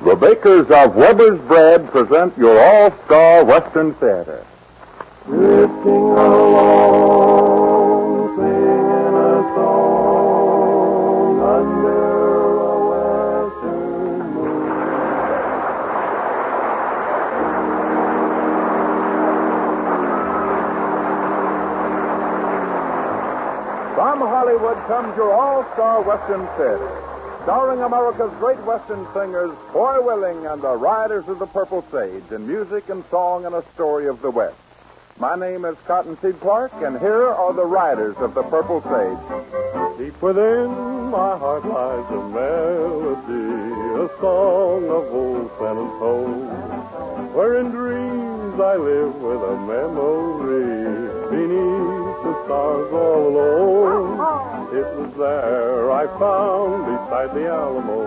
The bakers of Weber's Bread present your all-star Western Theater. Drifting along, singing a song under a western moon. From Hollywood comes your all-star Western Theater, starring America's great Western singers, Foy Willing and the Riders of the Purple Sage, in music and song and a story of the West. My name is Cottonseed Clark, and here are the Riders of the Purple Sage. Deep within my heart lies a melody, a song of old San Antone, where in dreams I live with a memory beneath the stars all alone. It was there I found beside the Alamo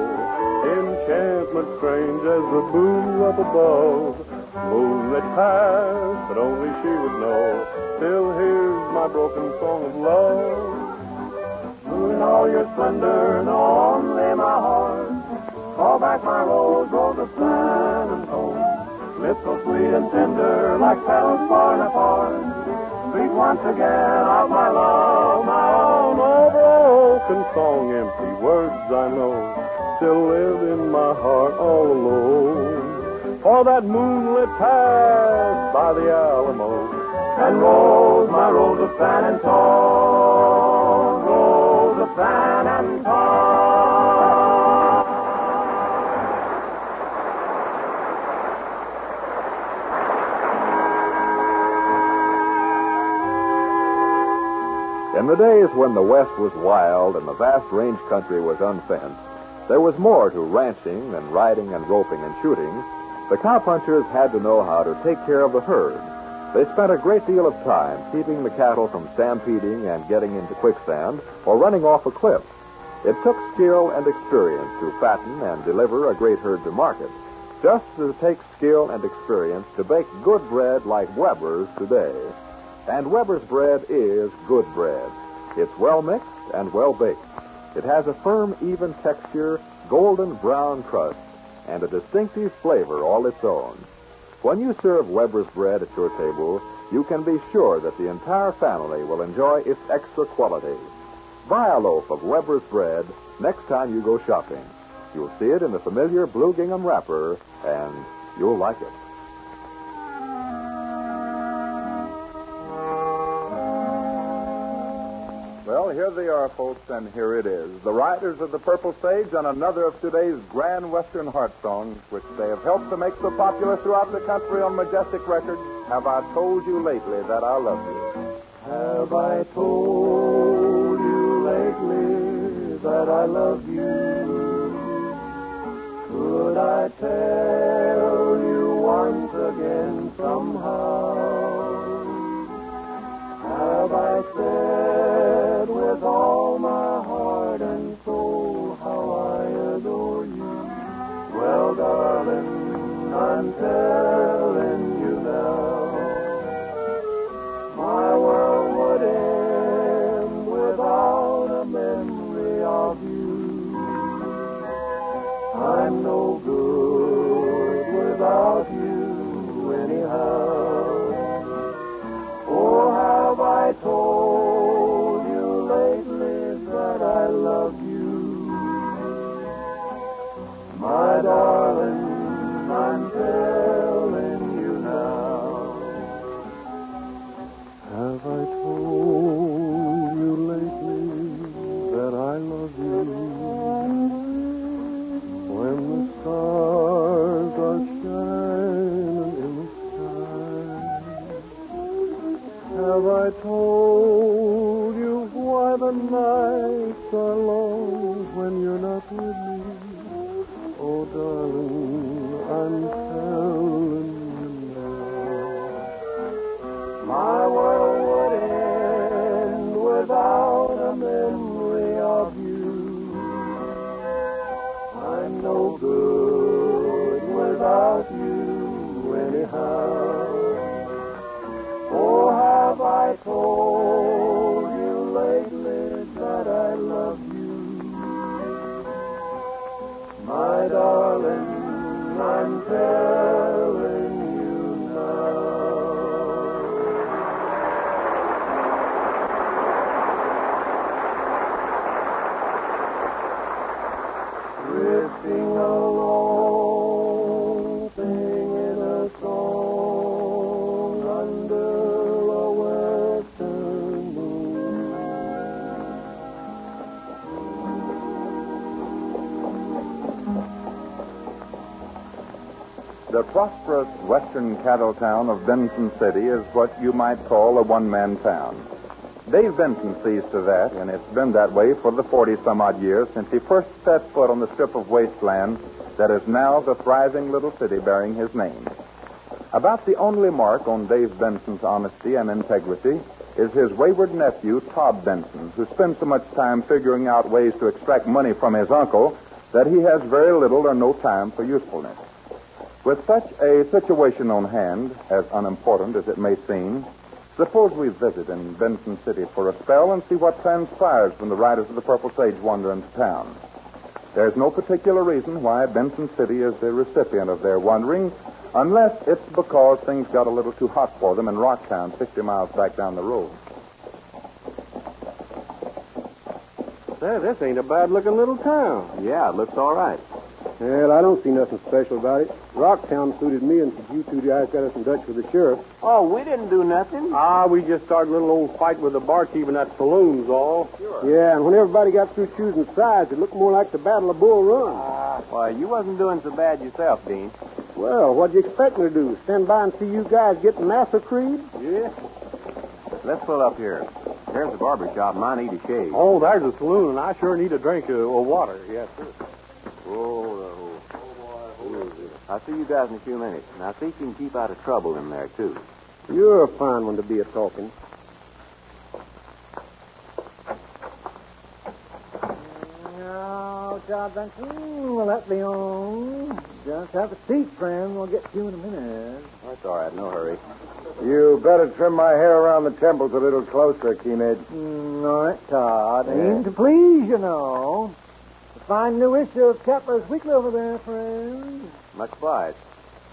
enchantment strange as the moon up above. Moonlit past, but only she would know. Still here's my broken song of love. Moon in all your splendor, know only my heart. Call back my rose of San Antone. Lips so sweet and tender, like petals far apart. Speak once again of my love, my own. Oh, broken song, empty words I know, still live in my heart all alone. For that moonlit path by the Alamo, and rose, my rose of San Antone, rose of San Antone. In the days when the West was wild and the vast range country was unfenced, there was more to ranching than riding and roping and shooting. The cowpunchers had to know how to take care of the herd. They spent a great deal of time keeping the cattle from stampeding and getting into quicksand or running off a cliff. It took skill and experience to fatten and deliver a great herd to market, just as it takes skill and experience to bake good bread like Weber's today. And Weber's bread is good bread. It's well mixed and well baked. It has a firm, even texture, golden brown crust, and a distinctive flavor all its own. When you serve Weber's bread at your table, you can be sure that the entire family will enjoy its extra quality. Buy a loaf of Weber's bread next time you go shopping. You'll see it in the familiar blue gingham wrapper, and you'll like it. Well, here they are, folks, and here it is. The Riders of the Purple Sage on another of today's grand Western heart songs, which they have helped to make so popular throughout the country on Majestic Records. Have I told you lately that I love you? Have I told you lately that I love you? Could I tell you once again somehow? Have I said with all my heart and soul how I adore you? Well, darling, I'm telling you now. My world would end without a memory of you. I'm no good without you anyhow. Oh, have I told you lately that I love you? My darling, I'm telling you now. Have I told you lately that I love you? When the stars are shining in the sky, have I told you why the nights are long when you're not with me? Oh, darling, I'm telling you now. My world would end without a memory of you. I'm no good without you anyhow. Oh, have I told you lately that I love you? My darling, telling you now. Drifting along, singing a song under a western moon. The prosperous western cattle town of Benson City is what you might call a one-man town. Dave Benson sees to that, and it's been that way for the 40-some-odd years since he first set foot on the strip of wasteland that is now the thriving little city bearing his name. About the only mark on Dave Benson's honesty and integrity is his wayward nephew, Todd Benson, who spends so much time figuring out ways to extract money from his uncle that he has very little or no time for usefulness. With such a situation on hand, as unimportant as it may seem, suppose we visit in Benson City for a spell and see what transpires when the riders of the Purple Sage wander into town. There's no particular reason why Benson City is the recipient of their wandering, unless it's because things got a little too hot for them in Rocktown, 60 miles back down the road. Say, this ain't a bad-looking little town. Yeah, it looks all right. Well, I don't see nothing special about it. Rocktown suited me, and you two guys got us in touch with the sheriff. Oh, we didn't do nothing. We just started a little old fight with the barkeep in that saloon's all. Sure. Yeah, and when everybody got through choosing sides, it looked more like the Battle of Bull Run. Why, you wasn't doing so bad yourself, Dean. Well, what'd you expect me to do? Stand by and see you guys getting massacred? Yeah. Let's pull up here. There's the barber shop, and I need a shave. Oh, there's a saloon, and I sure need a drink of water. Yes, sir. I'll see you guys in a few minutes. Now, see if you can keep out of trouble in there, too. You're a fine one to be a-talking. Now, Todd Benson, will that be on? Just have a seat, friend. We'll get to you in a minute. That's all right. No hurry. You better trim my hair around the temples a little closer, Keenedge. All right, Todd. Aim to please, you know. A fine new issue of Kepler's Weekly over there, friend. Much obliged.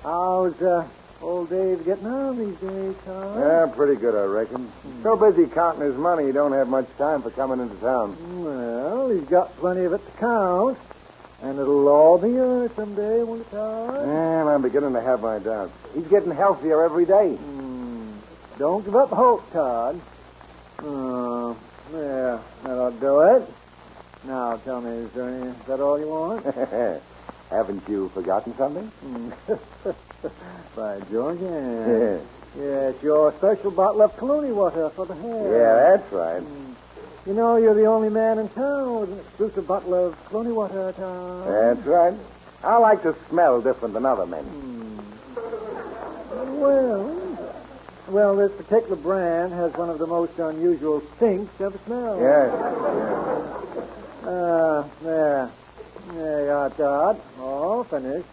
How's old Dave getting on these days, Todd? Yeah, pretty good, I reckon. So busy counting his money, he don't have much time for coming into town. Well, he's got plenty of it to count. And it'll all be yours someday, won't it, Todd? And I'm beginning to have my doubts. He's getting healthier every day. Don't give up hope, Todd. Yeah, that'll do it. Now, tell me, is that all you want? Haven't you forgotten something? By George, yeah. Yeah, it's your special bottle of Clooney water for the hair. Yeah, that's right. You know, you're the only man in town with an exclusive bottle of Clooney water, Todd. That's right. I like to smell different than other men. Well, this particular brand has one of the most unusual stinks ever smelled. Yes. There you are, Todd. All finished.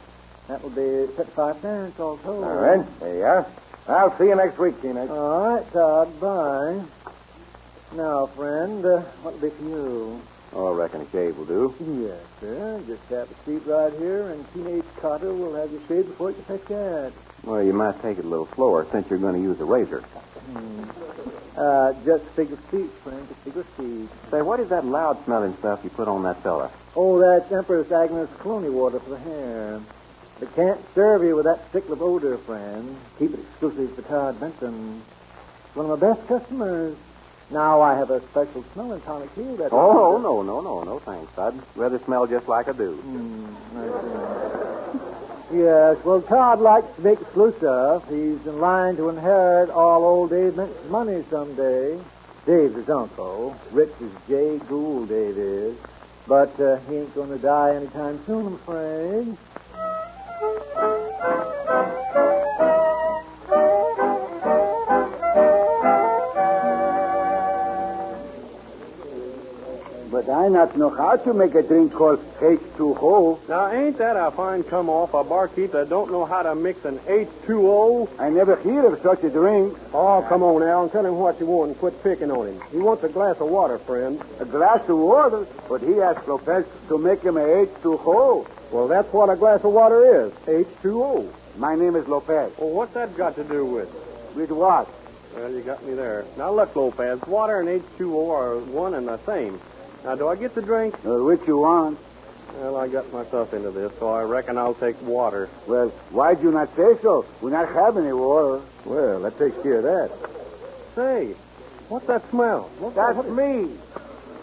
That will be 55 cents all told. All right. There you are. I'll see you next week, Keenedge. All right, Todd. Bye. Now, friend, what'll be for you? Oh, I reckon a shave will do. Yes, sir. Just have a seat right here, and Teenage Carter will have you shaved before you can take that. Well, you might take it a little slower since you're going to use a razor. Just figure speech, friend. Just figure speech. Say, what is that loud-smelling stuff you put on that fella? Oh, that's Empress Agnes Clooney water for the hair. But can't serve you with that stickler of odor, friend. Keep it exclusive for Todd Benson. It's one of my best customers. Now I have a special smelling tonic too. That No, thanks. I'd rather smell just like I do. I see. Yes, well, Todd likes to make exclusive. He's in line to inherit all old Dave Benson's money someday. Dave's his uncle. Rich as Jay Gould, Dave is. But he ain't going to die anytime soon, I'm afraid. But I'm not know how to make a drink called H2O. Now, ain't that a fine come off a barkeep that don't know how to mix an H2O? I never hear of such a drink. Oh, come on, Al, and tell him what you want and quit picking on him. He wants a glass of water, friend. A glass of water, but he asked Lopez to make him a H2O. Well, that's what a glass of water is, H2O. My name is Lopez. Well, what's that got to do with? With what? Well, you got me there. Now, look, Lopez, water and H2O are one and the same. Now, do I get the drink? Which you want? Well, I got myself into this, so I reckon I'll take water. Well, why'd you not say so? We not have any water. Well, that takes care of that. Say, what's that smell? That's me.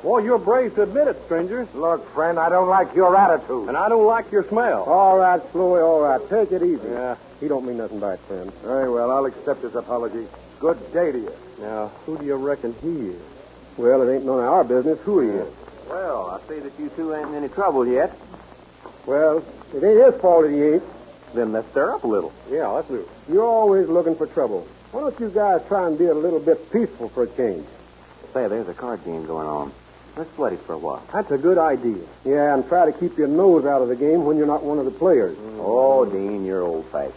Well, you're brave to admit it, stranger. Look, friend, I don't like your attitude. And I don't like your smell. All right, Slowy, all right. Take it easy. Yeah, he don't mean nothing by it, friend. Very well, I'll accept his apology. Good day to you. Now, who do you reckon he is? Well, it ain't none of our business who he is. Well, I see that you two ain't in any trouble yet. Well, it ain't his fault that he ain't. Then let's stir up a little. Yeah, let's do. You're always looking for trouble. Why don't you guys try and be a little bit peaceful for a change? Say, there's a card game going on. Let's sweat it for a while. That's a good idea. Yeah, and try to keep your nose out of the game when you're not one of the players. Oh, Dean, you're old-fashioned.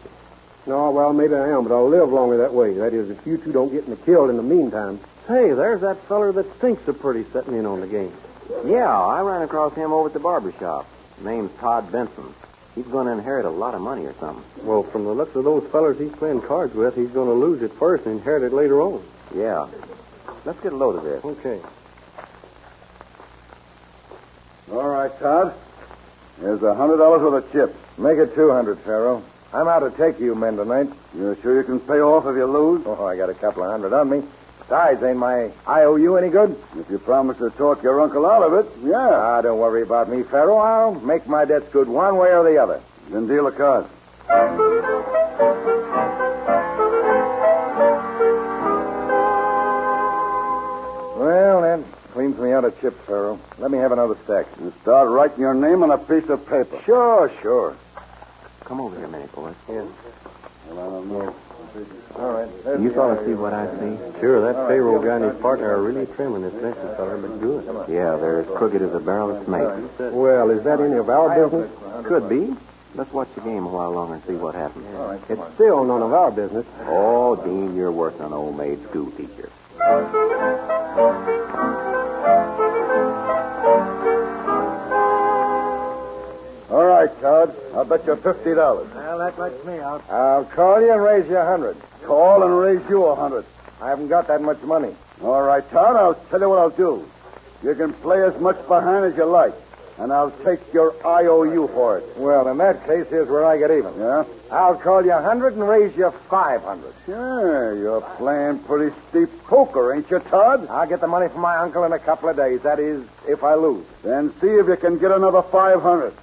No, well, maybe I am, but I'll live longer that way. That is, if you two don't get me killed in the meantime. Hey, there's that feller that thinks so pretty setting in on the game. Yeah, I ran across him over at the barber shop. Name's Todd Benson. He's going to inherit a lot of money or something. Well, from the looks of those fellers he's playing cards with, he's going to lose it first and inherit it later on. Yeah. Let's get a load of this. Okay. All right, Todd. Here's $100 worth of chips. Make it 200, Pharaoh. I'm out to take you men tonight. You're sure you can pay off if you lose? Oh, I got a couple of hundred on me. Besides, ain't my IOU any good? If you promise to talk your uncle out of it, yeah. Ah, don't worry about me, Pharaoh. I'll make my debts good one way or the other. Then deal the cards. Well, that cleans me out of chips, Pharaoh. Let me have another stack. And start writing your name on a piece of paper. Sure. Come over here a minute, boys. Yeah. Well, I don't know. All right. You fellas see what I see? Sure, that payroll guy and his partner are really trimming this Benson feller, but good. Yeah, they're as crooked as a barrel of snakes. Well, is that any of our business? Could be. Let's watch the game a while longer and see what happens. It's still none of our business. Oh, Dean, you're worse than an old maid school teacher. All right, Todd. I'll bet you $50. Well, that lets me out. I'll call you and raise you 100. Call and raise you 100. I haven't got that much money. All right, Todd. I'll tell you what I'll do. You can play as much behind as you like, and I'll take your IOU for it. Well, in that case, here's where I get even. Yeah? I'll call you 100 and raise you 500. Sure, you're playing pretty steep poker, ain't you, Todd? I'll get the money from my uncle in a couple of days. That is, if I lose. Then see if you can get another 500.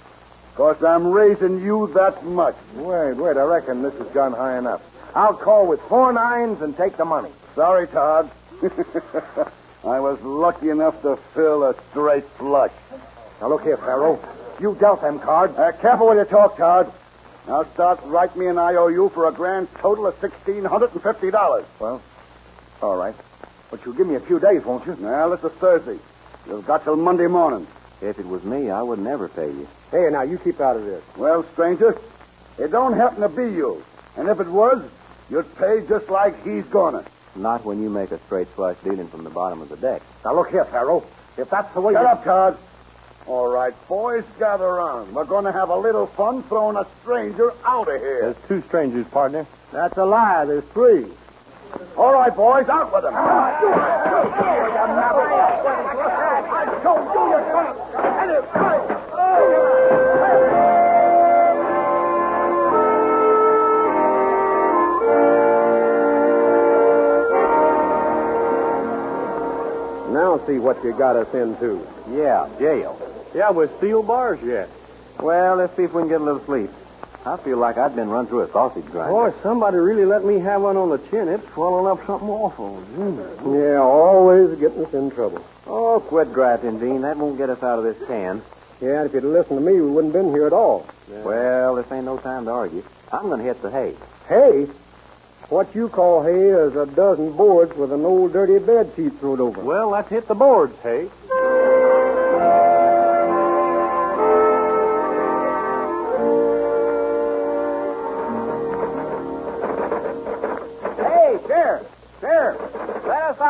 Because I'm raising you that much. Wait. I reckon this has gone high enough. I'll call with 4 nines and take the money. Sorry, Todd. I was lucky enough to fill a straight flush. Now, look here, Pharaoh. You dealt them cards. Careful when you talk, Todd. Now start write me an IOU for a grand total of $1,650. Well, all right. But you'll give me a few days, won't you? Well, this is Thursday. You've got till Monday morning. If it was me, I would never pay you. Hey, now, you keep out of this. Well, stranger, it don't happen to be you. And if it was, you'd pay just like he's gonna. Not when you make a straight flush dealing from the bottom of the deck. Now, look here, Pharaoh. If that's the way Shut up, Todd. All right, boys, gather around. We're going to have a little fun throwing a stranger out of here. There's 2 strangers, partner. That's a lie. There's 3. All right, boys, out with them. Now see what you got us into. Yeah, jail. Yeah, with steel bars yet. Well, let's see if we can get a little sleep. I feel like I'd been run through a sausage grinder. Boy, somebody really let me have one on the chin. It's swelling up something awful. Yeah, always getting us in trouble. Oh, quit grafting, Dean. That won't get us out of this can. Yeah, and if you'd listened to me, we wouldn't have been here at all. Yeah. Well, this ain't no time to argue. I'm going to hit the hay. Hay? What you call hay is a dozen boards with an old dirty bed sheet thrown over. Well, let's hit the boards, hay.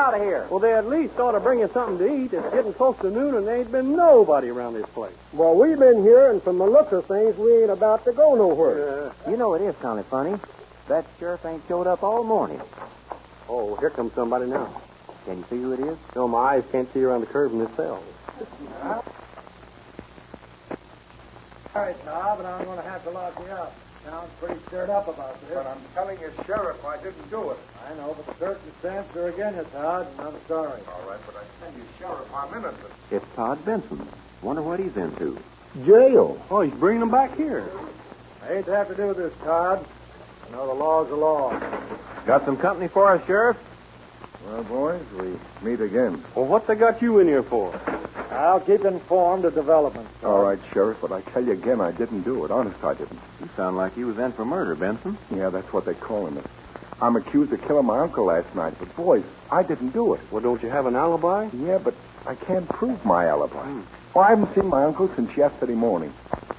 out of here. Well, they at least ought to bring us something to eat. It's getting close to noon, and there ain't been nobody around this place. Well, we've been here, and from the looks of things, we ain't about to go nowhere. You know, it is kind of funny. That sheriff ain't showed up all morning. Oh, here comes somebody now. Can you see who it is? No, my eyes can't see around the curve in this cell. All right, Bob, and I'm going to have to lock you up. Sounds pretty stirred up about this. But I'm telling you, Sheriff, I didn't do it. I know, but the circumstances are against you, Todd, and I'm sorry. All right, but I tell you, Sheriff, I'm innocent. It's Todd Benson. Wonder what he's into. Jail. Oh, he's bringing them back here. I hate to have to do with this, Todd. I know the law's the law. Got some company for us, Sheriff? Well, boys, we meet again. Well, what they got you in here for? I'll keep informed of developments. All right, Sheriff, but I tell you again, I didn't do it. Honest, I didn't. You sound like you was in for murder, Benson. Yeah, that's what they're calling it. I'm accused of killing my uncle last night, but, boys, I didn't do it. Well, don't you have an alibi? Yeah, but I can't prove my alibi. Well, I haven't seen my uncle since yesterday morning.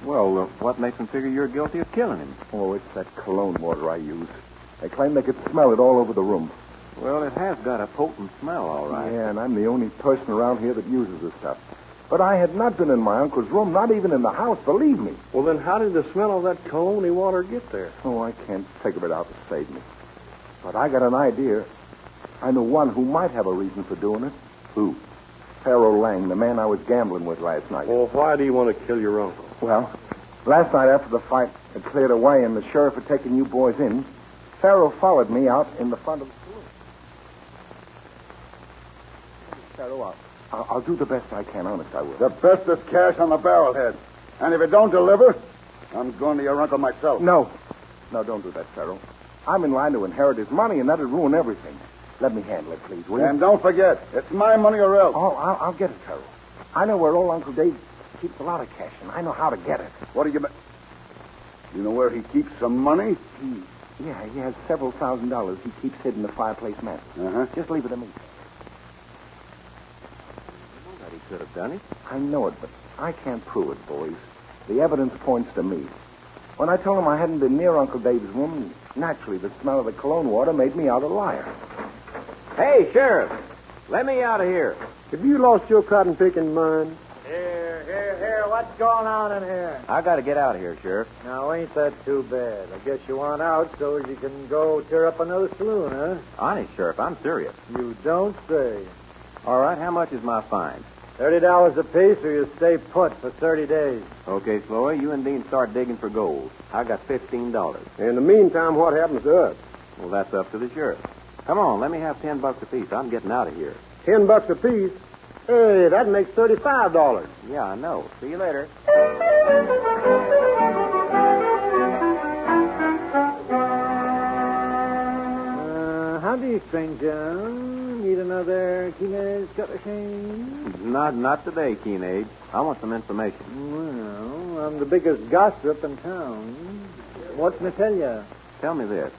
Well, what makes them figure you're guilty of killing him? Oh, it's that cologne water I use. They claim they could smell it all over the room. Well, it has got a potent smell, all right. Yeah, and I'm the only person around here that uses the stuff. But I had not been in my uncle's room, not even in the house, believe me. Well, then how did the smell of that cologne water get there? Oh, I can't figure it out to save me. But I got an idea. I know one who might have a reason for doing it. Who? Pharaoh Lang, the man I was gambling with last night. Well, why do you want to kill your uncle? Well, last night after the fight had cleared away and the sheriff had taken you boys in, Pharaoh followed me out in the front of the saloon. Pharaoh, I'll do the best I can, honest I will. The best is cash on the barrelhead. And if it don't deliver, I'm going to your uncle myself. No, don't do that, Pharaoh. I'm in line to inherit his money, and that'd ruin everything. Let me handle it, please, will you? And don't forget, it's my money or else. Oh, I'll get it, Pharaoh. I know where old Uncle Dave keeps a lot of cash, and I know how to get it. What do you mean? You know where he keeps some money? He has several $1,000s he keeps hidden in the fireplace mantel. Uh-huh. Just leave it to me. That he could have done it. I know it, but I can't prove it, boys. The evidence points to me. When I told him I hadn't been near Uncle Dave's room, naturally the smell of the cologne water made me out a liar. Hey, Sheriff, let me out of here. Have you lost your cotton picking mind? Here. What's going on in here? I got to get out of here, Sheriff. Now, ain't that too bad? I guess you want out so as you can go tear up another saloon, huh? Honest, Sheriff, I'm serious. You don't say. All right, how much is my fine? $30 apiece, or you stay put for 30 days. Okay, Slowy, you and Dean start digging for gold. I got $15. In the meantime, what happens to us? Well, that's up to the sheriff. Come on, let me have $10 apiece. I'm getting out of here. $10 apiece? Hey, that makes $35. Yeah, I know. See you later. Howdy, do you, stranger? Need another teenage cut of change? Not today, Keen-Age. I want some information. Well, I'm the biggest gossip in town. What can I tell you? Tell me this.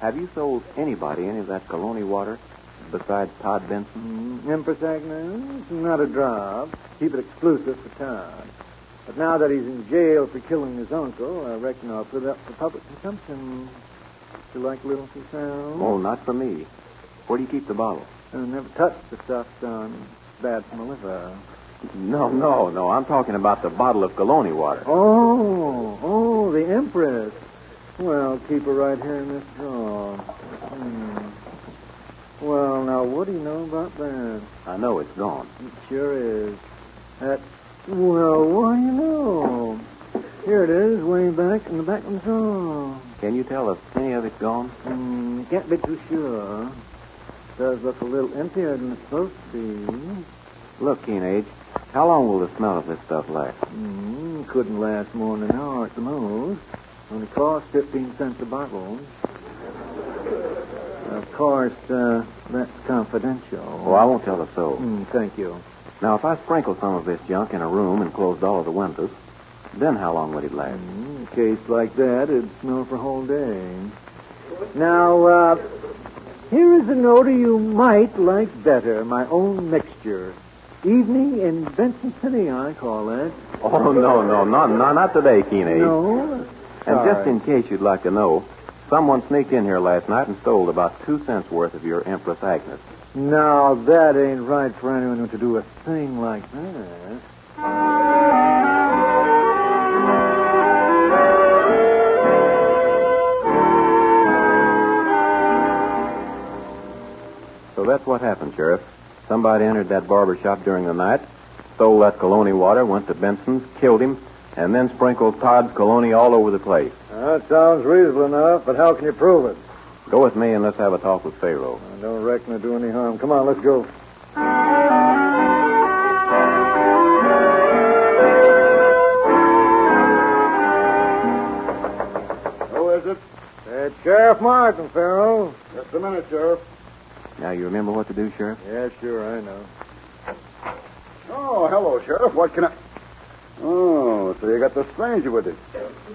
Have you sold anybody any of that cologne water besides Todd Benson? Empress Agnes? Not a drop. Keep it exclusive for Todd. But now that he's in jail for killing his uncle, I reckon I'll put it up for public consumption. You like a little sound? Oh, not for me. Where do you keep the bottle? I never touched the stuff, son. It's bad for my liver. No. I'm talking about the bottle of cologne water. Oh, the Empress. Well, keep her right here in this drawer. Well, now, what do you know about that? I know it's gone. It sure is. Well, what do you know? Here it is, way back in the back of the drawer. Can you tell if any of it's gone? Can't be too sure. Does look a little emptier than it's supposed to be. Look, Keen-Age, how long will the smell of this stuff last? Couldn't last more than an hour at the most. Only costs 15 cents a bottle. Of course, that's confidential. Oh, I won't tell a soul. Thank you. Now, if I sprinkle some of this junk in a room and closed all of the windows, then how long would it last? In a case like that, it'd smell for a whole day. Now, here is a note you might like better. My own mixture. Evening in Benson City, I call it. Oh, no, not today, Keen-Age. No? And just in case you'd like to know, Someone sneaked in here last night and stole about 2 cents worth of your Empress Agnes. Now, that ain't right for anyone to do a thing like that. So that's what happened, Sheriff. Somebody entered that barber shop during the night, stole that cologne water, went to Benson's, killed him, and then sprinkled Todd's cologne all over the place. That sounds reasonable enough, but how can you prove it? Go with me and let's have a talk with Pharaoh. I don't reckon it'll do any harm. Come on, let's go. Who is it? It's Sheriff Martin, Pharaoh. Just a minute, Sheriff. Now, you remember what to do, Sheriff? Yeah, sure, I know. Oh, hello, Sheriff. What can I... Oh, so you got the stranger with you.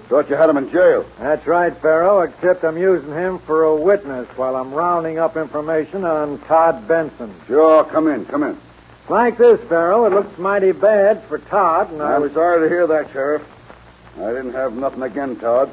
Thought you had him in jail. That's right, Pharaoh, except I'm using him for a witness while I'm rounding up information on Todd Benson. Sure, come in, come in. Like this, Pharaoh, it looks mighty bad for Todd, and I I'm was... sorry to hear that, Sheriff. I didn't have nothing against Todd.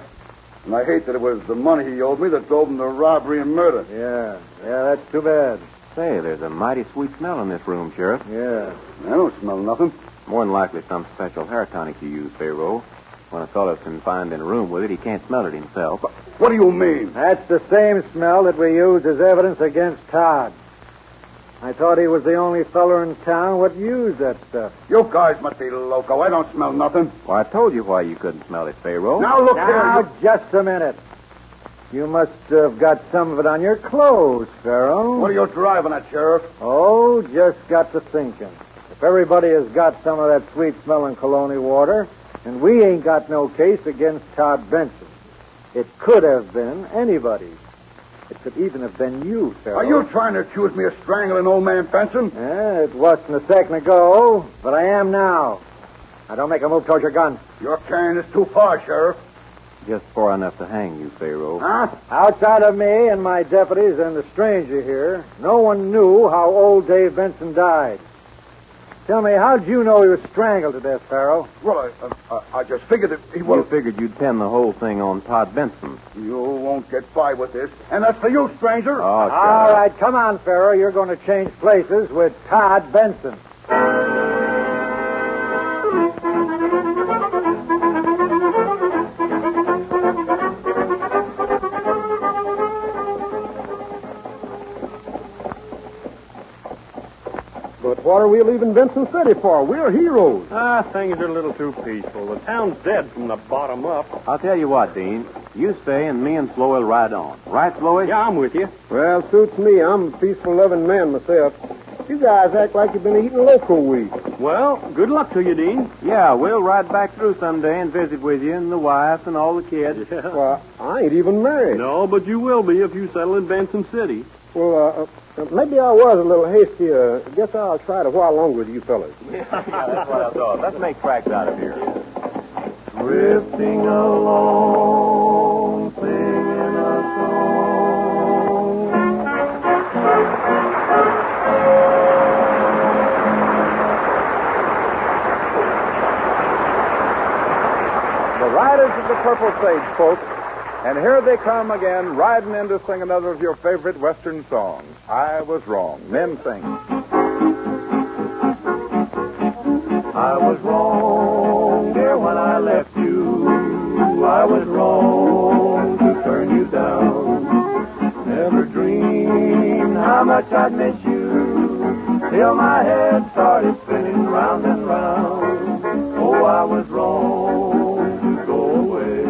And I hate that it was the money he owed me that drove him to robbery and murder. Yeah, that's too bad. Say, there's a mighty sweet smell in this room, Sheriff. Yeah. I don't smell nothing. More than likely some special hair tonic you use, Pharaoh. When a fellow's confined in a room with it, he can't smell it himself. What do you mean? That's the same smell that we used as evidence against Todd. I thought he was the only feller in town what used that stuff. You guys must be loco. I don't smell nothing. Well, I told you why you couldn't smell it, Pharaoh. Now, look Now, here. just a minute. You must have got some of it on your clothes, Pharaoh. What are you driving at, Sheriff? Oh, just got to thinking. If everybody has got some of that sweet-smelling cologne water, and we ain't got no case against Todd Benson, it could have been anybody. It could even have been you, Pharaoh. Are you trying to accuse me of strangling old man Benson? It wasn't a second ago, but I am now. Now, don't make a move towards your gun. You're carrying this too far, Sheriff. Just far enough to hang you, Pharaoh. Huh? Outside of me and my deputies and the stranger here, no one knew how old Dave Benson died. Tell me, how'd you know he was strangled to death, Pharaoh? Well, I just figured that he You was... figured you'd pin the whole thing on Todd Benson. You won't get by with this. And that's for you, stranger. Oh, All right, come on, Pharaoh. You're going to change places with Todd Benson. But what are we leaving Benson City for? We're heroes. Things are a little too peaceful. The town's dead from the bottom up. I'll tell you what, Dean. You stay and me and Flo will ride on. Right, Floy? Yeah, I'm with you. Well, suits me. I'm a peaceful-loving man myself. You guys act like you've been eating loco weed. Well, good luck to you, Dean. Yeah, we'll ride back through someday and visit with you and the wife and all the kids. Yeah. Well, I ain't even married. No, but you will be if you settle in Benson City. Well, maybe I was a little hasty. Guess I'll try to while longer with you fellas. Yeah, that's what I thought. Let's make tracks out of here. Drifting along, singing a song. The Riders of the Purple Sage, folks. And here they come again, riding in to sing another of your favorite Western songs. I Was Wrong. Men sing. I was wrong, dear, when I left you. I was wrong to turn you down. Never dreamed how much I'd miss you till my head started spinning round and round. Oh, I was wrong to go away.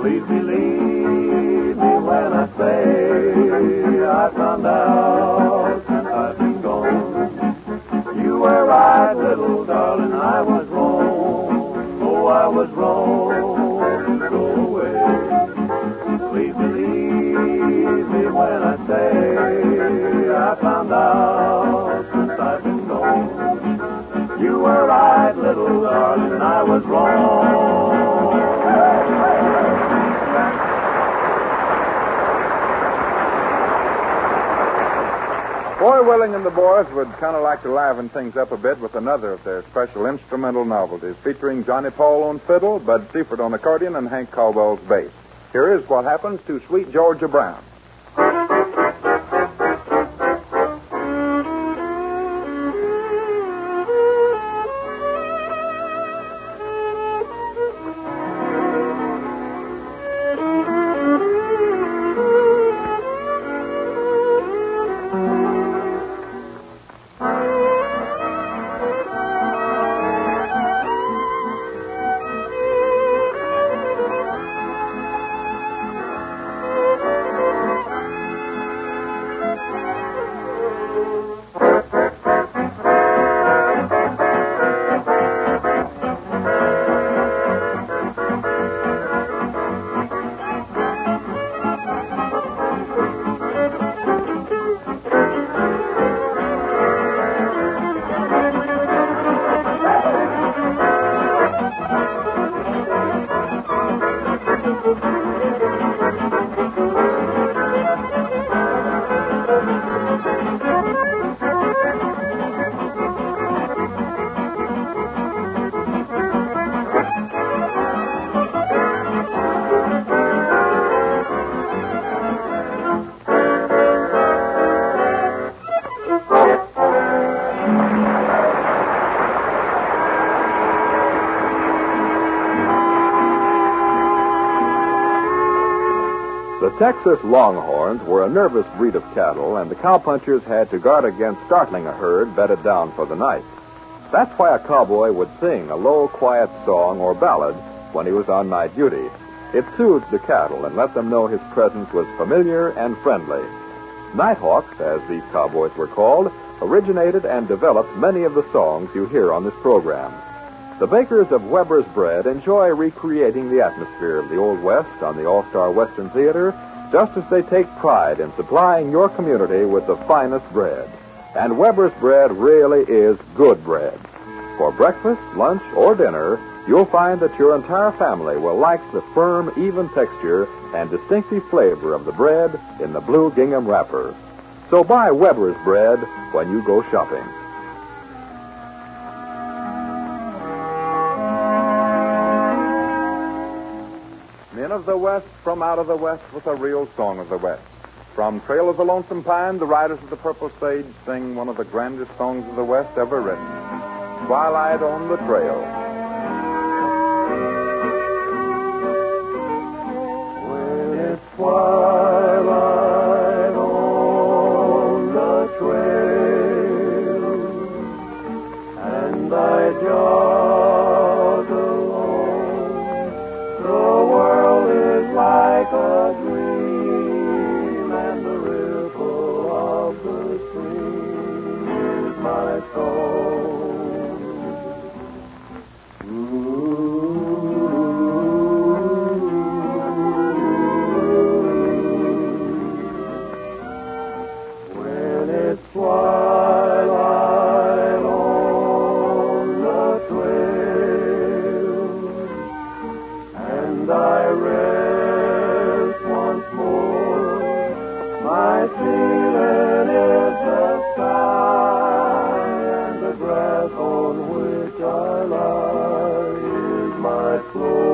Please believe me when I say I found out since I've been gone. You were right, little darling, I was wrong. Oh, I was wrong to go away. Please believe me when I say I found out since I've been gone. You were right, little darling, I was wrong. Boy Willing and the boys would kind of like to liven things up a bit with another of their special instrumental novelties, featuring Johnny Paul on fiddle, Bud Seifert on accordion, and Hank Caldwell's bass. Here is what happens to Sweet Georgia Brown. The Texas Longhorns were a nervous breed of cattle, and the cowpunchers had to guard against startling a herd bedded down for the night. That's why a cowboy would sing a low, quiet song or ballad when he was on night duty. It soothed the cattle and let them know his presence was familiar and friendly. Nighthawks, as these cowboys were called, originated and developed many of the songs you hear on this program. The bakers of Weber's Bread enjoy recreating the atmosphere of the Old West on the All-Star Western Theater, just as they take pride in supplying your community with the finest bread. And Weber's Bread really is good bread. For breakfast, lunch, or dinner, you'll find that your entire family will like the firm, even texture and distinctive flavor of the bread in the blue gingham wrapper. So buy Weber's Bread when you go shopping. Men of the West from out of the West with a real song of the West. From Trail of the Lonesome Pine, the Riders of the Purple Sage sing one of the grandest songs of the West ever written, Twilight on the Trail. When it's twilight on the trail and I jog alone, the world is like a dream and the ripple of the stream is my soul. When it's twilight on the trail and I rest once more, my feeling is the sky and the grass on which I lie is my floor.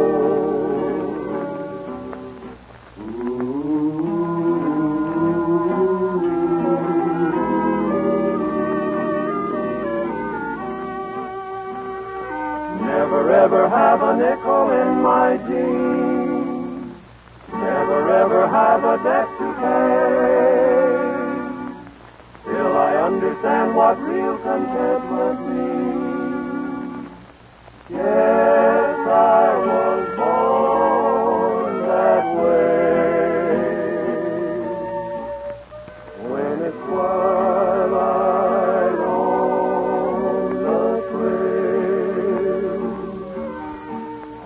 Never ever have a nickel in my jeans. Never ever have a debt to pay. Till I understand what real contentment means. Yes, I was born that way. When it's twilight on the trail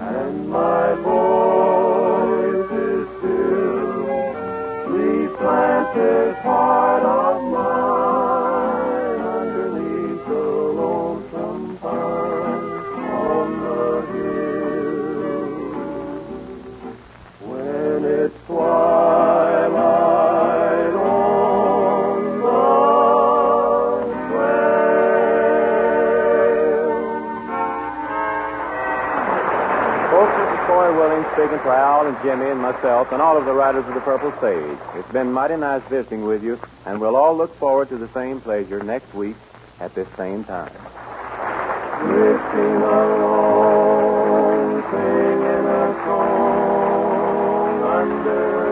and my voice is still, replant this heart of mine underneath the for Al and Jimmy and myself and all of the writers of the Purple Sage. It's been mighty nice visiting with you, and we'll all look forward to the same pleasure next week at this same time. Drifting along, singing a song under a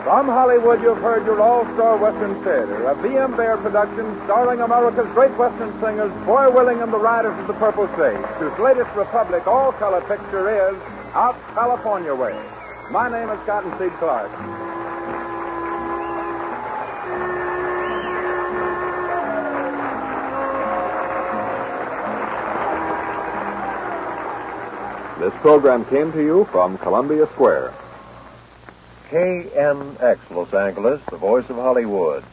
From Hollywood, you've heard your all-star Western Theater, a V.M. Bear production starring America's great Western singers, Boy Willing and the Riders of the Purple Sage, whose latest Republic all-color picture is Out California Way. My name is Cottonseed Clark. This program came to you from Columbia Square. KNX Los Angeles, the voice of Hollywood.